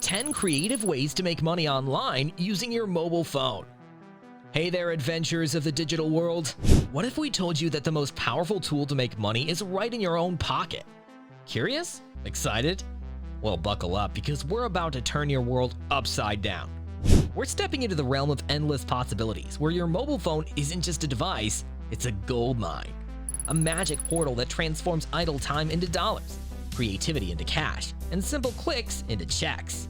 10 creative ways to make money online using your mobile phone. Hey there, adventurers of the digital world. What if we told you that the most powerful tool to make money is right in your own pocket? Curious? Excited? Well, buckle up because we're about to turn your world upside down. We're stepping into the realm of endless possibilities where your mobile phone isn't just a device, it's a gold mine. A magic portal that transforms idle time into dollars, creativity into cash, and simple clicks into checks.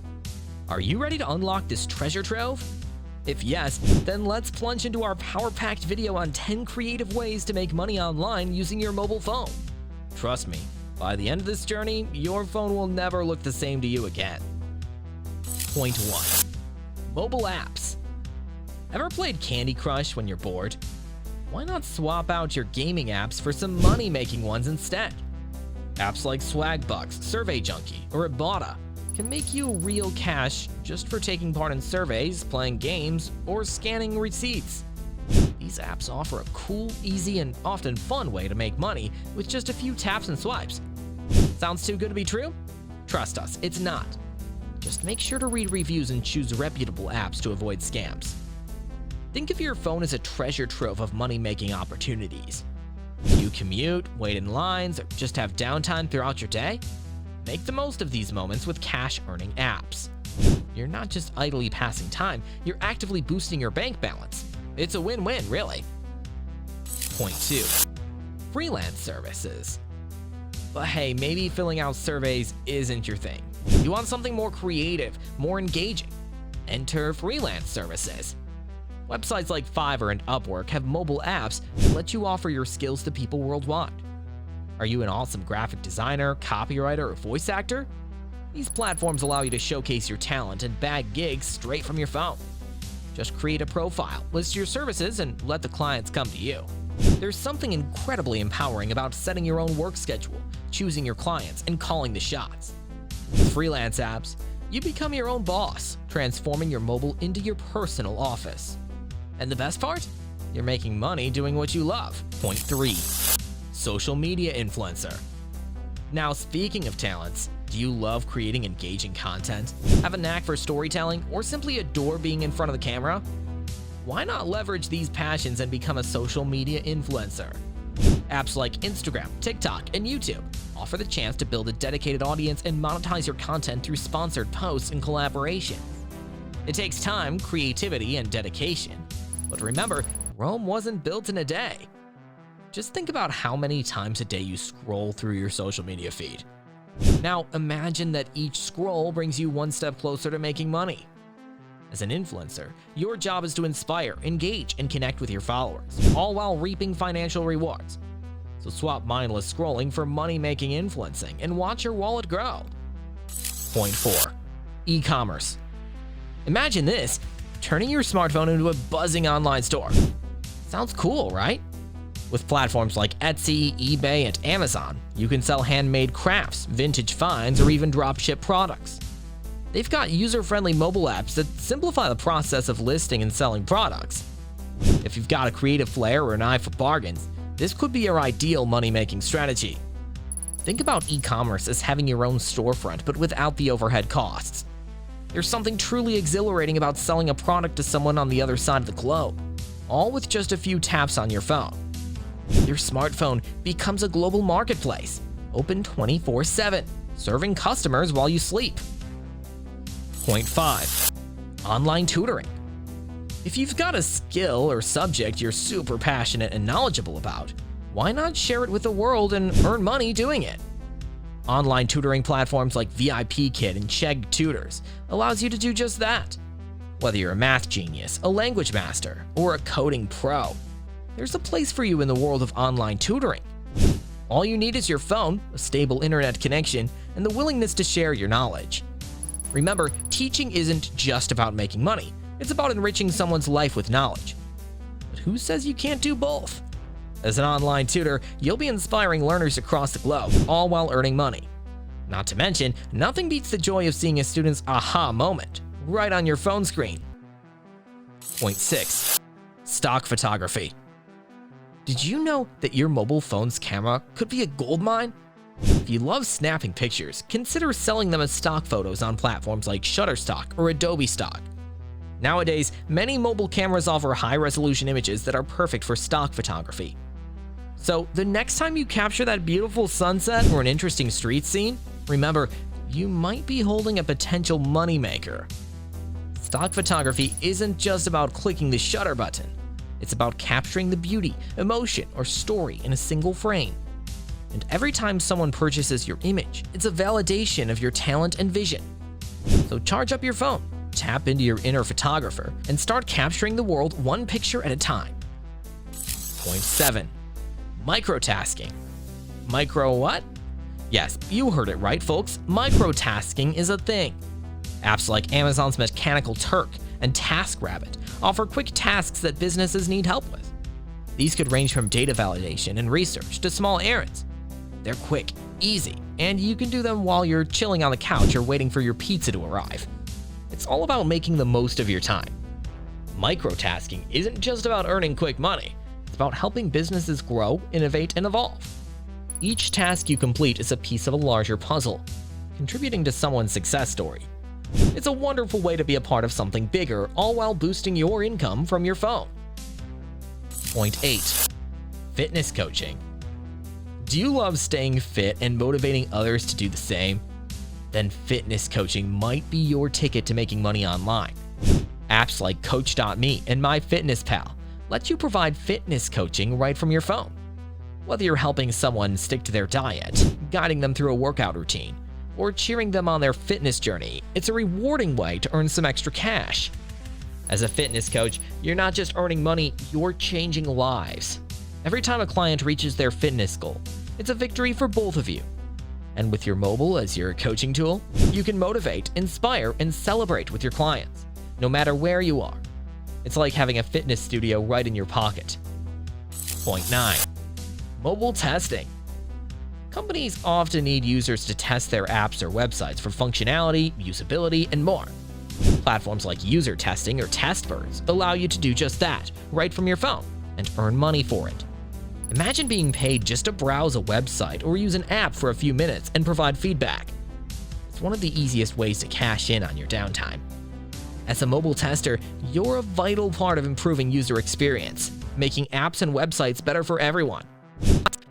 Are you ready to unlock this treasure trove? If yes, then let's plunge into our power-packed video on 10 creative ways to make money online using your mobile phone. Trust me, by the end of this journey, your phone will never look the same to you again. Point 1. Mobile apps. Ever played Candy Crush when you're bored? Why not swap out your gaming apps for some money-making ones instead? Apps like Swagbucks, Survey Junkie, or Ibotta can make you real cash just for taking part in surveys, playing games, or scanning receipts. These apps offer a cool, easy, and often fun way to make money with just a few taps and swipes. Sounds too good to be true? Trust us, it's not. Just make sure to read reviews and choose reputable apps to avoid scams. Think of your phone as a treasure trove of money-making opportunities. Do you commute, wait in lines, or just have downtime throughout your day? Make the most of these moments with cash-earning apps. You're not just idly passing time, you're actively boosting your bank balance. It's a win-win, really. Point 2. Freelance Services. But hey, maybe filling out surveys isn't your thing. You want something more creative, more engaging. Enter Freelance Services. Websites like Fiverr and Upwork have mobile apps that let you offer your skills to people worldwide. Are you an awesome graphic designer, copywriter, or voice actor? These platforms allow you to showcase your talent and bag gigs straight from your phone. Just create a profile, list your services, and let the clients come to you. There's something incredibly empowering about setting your own work schedule, choosing your clients, and calling the shots. With freelance apps, you become your own boss, transforming your mobile into your personal office. And the best part? You're making money doing what you love. Point 3. Social media influencer. Now, speaking of talents, do you love creating engaging content, have a knack for storytelling, or simply adore being in front of the camera? Why not leverage these passions and become a social media influencer? Apps like Instagram, TikTok, and YouTube offer the chance to build a dedicated audience and monetize your content through sponsored posts and collaborations. It takes time, creativity, and dedication. But remember, Rome wasn't built in a day. Just think about how many times a day you scroll through your social media feed. Now, imagine that each scroll brings you one step closer to making money. As an influencer, your job is to inspire, engage, and connect with your followers, all while reaping financial rewards. So swap mindless scrolling for money-making influencing and watch your wallet grow. Point 4. E-commerce. Imagine this, turning your smartphone into a buzzing online store. Sounds cool, right? With platforms like Etsy, eBay, and Amazon, you can sell handmade crafts, vintage finds, or even dropship products. They've got user-friendly mobile apps that simplify the process of listing and selling products. If you've got a creative flair or an eye for bargains, this could be your ideal money-making strategy. Think about e-commerce as having your own storefront but without the overhead costs. There's something truly exhilarating about selling a product to someone on the other side of the globe, all with just a few taps on your phone. Your smartphone becomes a global marketplace, open 24/7, serving customers while you sleep. Point 5. Online tutoring. If you've got a skill or subject you're super passionate and knowledgeable about, why not share it with the world and earn money doing it? Online tutoring platforms like VIPKid and Chegg Tutors allows you to do just that. Whether you're a math genius, a language master, or a coding pro, there's a place for you in the world of online tutoring. All you need is your phone, a stable internet connection, and the willingness to share your knowledge. Remember, teaching isn't just about making money, it's about enriching someone's life with knowledge. But who says you can't do both? As an online tutor, you'll be inspiring learners across the globe, all while earning money. Not to mention, nothing beats the joy of seeing a student's aha moment right on your phone screen. Point 6. Stock photography. Did you know that your mobile phone's camera could be a goldmine? If you love snapping pictures, consider selling them as stock photos on platforms like Shutterstock or Adobe Stock. Nowadays, many mobile cameras offer high-resolution images that are perfect for stock photography. So, the next time you capture that beautiful sunset or an interesting street scene, remember, you might be holding a potential moneymaker. Stock photography isn't just about clicking the shutter button. It's about capturing the beauty, emotion, or story in a single frame. And every time someone purchases your image, it's a validation of your talent and vision. So charge up your phone, tap into your inner photographer, and start capturing the world one picture at a time. Point 7. Microtasking. Micro what? Yes, you heard it right, folks. Microtasking is a thing. Apps like Amazon's Mechanical Turk and TaskRabbit offer quick tasks that businesses need help with. These could range from data validation and research to small errands. They're quick, easy, and you can do them while you're chilling on the couch or waiting for your pizza to arrive. It's all about making the most of your time. Microtasking isn't just about earning quick money. It's about helping businesses grow, innovate, and evolve. Each task you complete is a piece of a larger puzzle, contributing to someone's success story. It's a wonderful way to be a part of something bigger, all while boosting your income from your phone. Point 8. Fitness coaching. Do you love staying fit and motivating others to do the same? Then fitness coaching might be your ticket to making money online. Apps like Coach.me and MyFitnessPal let you provide fitness coaching right from your phone. Whether you're helping someone stick to their diet, guiding them through a workout routine, or cheering them on their fitness journey, it's a rewarding way to earn some extra cash. As a fitness coach, you're not just earning money, you're changing lives. Every time a client reaches their fitness goal, it's a victory for both of you. And with your mobile as your coaching tool, you can motivate, inspire, and celebrate with your clients, no matter where you are. It's like having a fitness studio right in your pocket. Point 9. Mobile testing. Companies often need users to test their apps or websites for functionality, usability, and more. Platforms like User Testing or Testbirds allow you to do just that, right from your phone, and earn money for it. Imagine being paid just to browse a website or use an app for a few minutes and provide feedback. It's one of the easiest ways to cash in on your downtime. As a mobile tester, you're a vital part of improving user experience, making apps and websites better for everyone.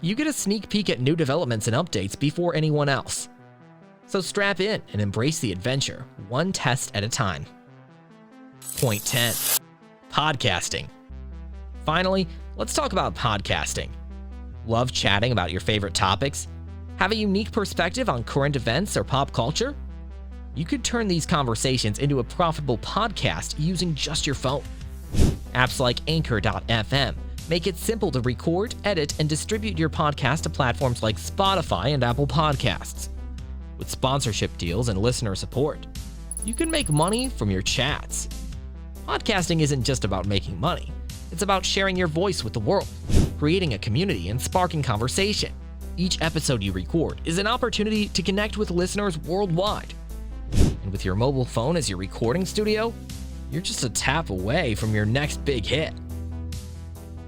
You get a sneak peek at new developments and updates before anyone else. So strap in and embrace the adventure, one test at a time. Point 10. Podcasting. Finally, let's talk about podcasting. Love chatting about your favorite topics? Have a unique perspective on current events or pop culture? You could turn these conversations into a profitable podcast using just your phone. Apps like Anchor.fm make it simple to record, edit, and distribute your podcast to platforms like Spotify and Apple Podcasts. With sponsorship deals and listener support, you can make money from your chats. Podcasting isn't just about making money. It's about sharing your voice with the world, creating a community, and sparking conversation. Each episode you record is an opportunity to connect with listeners worldwide. And with your mobile phone as your recording studio, you're just a tap away from your next big hit.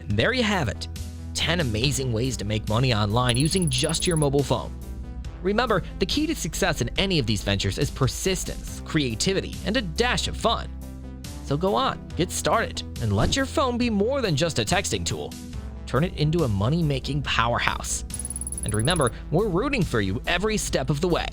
And there you have it, 10 amazing ways to make money online using just your mobile phone. Remember, the key to success in any of these ventures is persistence, creativity, and a dash of fun. So go on, get started, and let your phone be more than just a texting tool. Turn it into a money-making powerhouse. And remember, we're rooting for you every step of the way.